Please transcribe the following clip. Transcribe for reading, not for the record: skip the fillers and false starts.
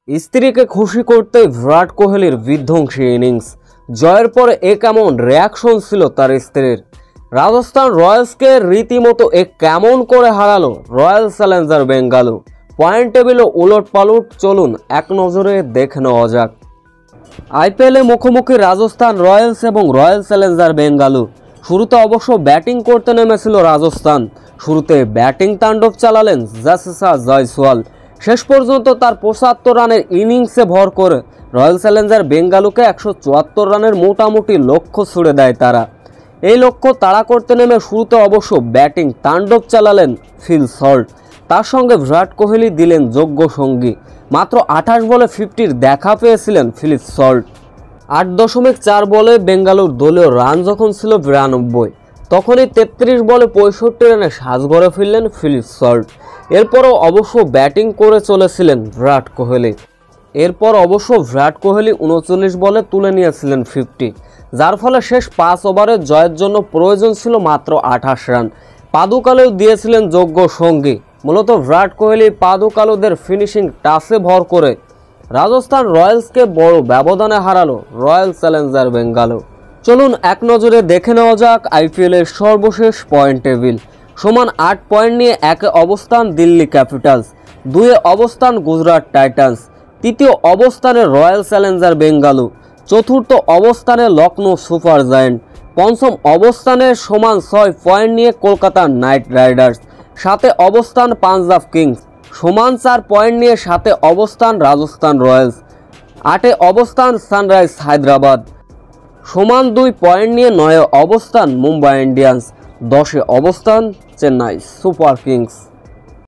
স্ত্রীকে খুশি করতে বিরাট কোহলির বিধ্বংসী ইনিংস। জয়ের পরে কেমন রিয়াকশন ছিল তার স্ত্রীর। রাজস্থান রয়্যালসকে রীতিমতো কেমন করে হারালো রয়্যাল চ্যালেঞ্জার বেঙ্গালুরু। পয়েন্ট টেবিলে উলটপালট, চলুন এক নজরে দেখে নেওয়া যাক। আইপিএলে মুখোমুখি রাজস্থান রয়্যালস এবং রয়্যাল চ্যালেঞ্জার বেঙ্গালুরু। শুরুতে অবশ্য ব্যাটিং করতে নেমেছিল রাজস্থান। শুরুতে ব্যাটিং তাণ্ডব চালালেন জাসেসা জয়সওয়াল। শেষ পর্যন্ত তার ৭৫ রানের ইনিংসে ভর করে রয়্যাল চ্যালেঞ্জার বেঙ্গালুরুকে ১৭৪ রানের মোটামুটি লক্ষ্য ছুড়ে দেয় তারা। এই লক্ষ্য তাড়া করতে নেমে শুরুতে অবশ্য ব্যাটিং তাণ্ডব চালালেন ফিল সল্ট। তার সঙ্গে বিরাট কোহলি দিলেন যোগ্য সঙ্গী। মাত্র ২৮ বলে 50-র দেখা পেয়েছিলেন ফিলিপ সল্ট। ৮.৪ বলে বেঙ্গালুরু দলীয় রান যখন ছিল ৯২, তখনই ৩৩ বলে ৬৫ রানে সাজ গড়ে ফিরলেন ফিলিপ সল্ট। এরপরও অবশ্য ব্যাটিং করে চলেছিলেন বিরাট কোহলি। ৩৯ বলে তুলে নিয়েছিলেন 50, যার ফলে শেষ 5 ওভারে জয়ের জন্য প্রয়োজন ছিল মাত্র ২৮ রান। পাদুকালেও দিয়েছিলেন যোগ্য সঙ্গী। মূলত বিরাট কোহলি পাদুকালুদের ফিনিশিং টাচে ভর করে রাজস্থান রয়্যালসকে বড় ব্যবধানে হারালো রয়্যাল চ্যালেঞ্জার বেঙ্গালুরু। চলুন এক নজরে দেখে নেওয়া যাক আইপিএলের সর্বশেষ পয়েন্ট টেবিল। সমান 8 পয়েন্ট নিয়ে 1-এ অবস্থান দিল্লি ক্যাপিটালস, 2-এ অবস্থান গুজরাট টাইটান্স, 3য় অবস্থানে রয়্যাল চ্যালেঞ্জার বেঙ্গালুরু, 4র্থ অবস্থানে লখনৌ সুপার জায়ান্ট, 5ম অবস্থানে সমান 6 পয়েন্ট নিয়ে কলকাতা নাইট রাইডার্স, 7-এ অবস্থান পাঞ্জাব কিংস, সমান 4 পয়েন্ট নিয়ে 7-এ অবস্থান রাজস্থান রয়্যালস, 8-এ অবস্থান সানরাইজ হায়দ্রাবাদ, সমান 2 পয়েন্ট নিয়ে 9-এ অবস্থান মুম্বাই ইন্ডিয়ান্স, 10-এ অবস্থান চেন্নাই সুপার কিংস।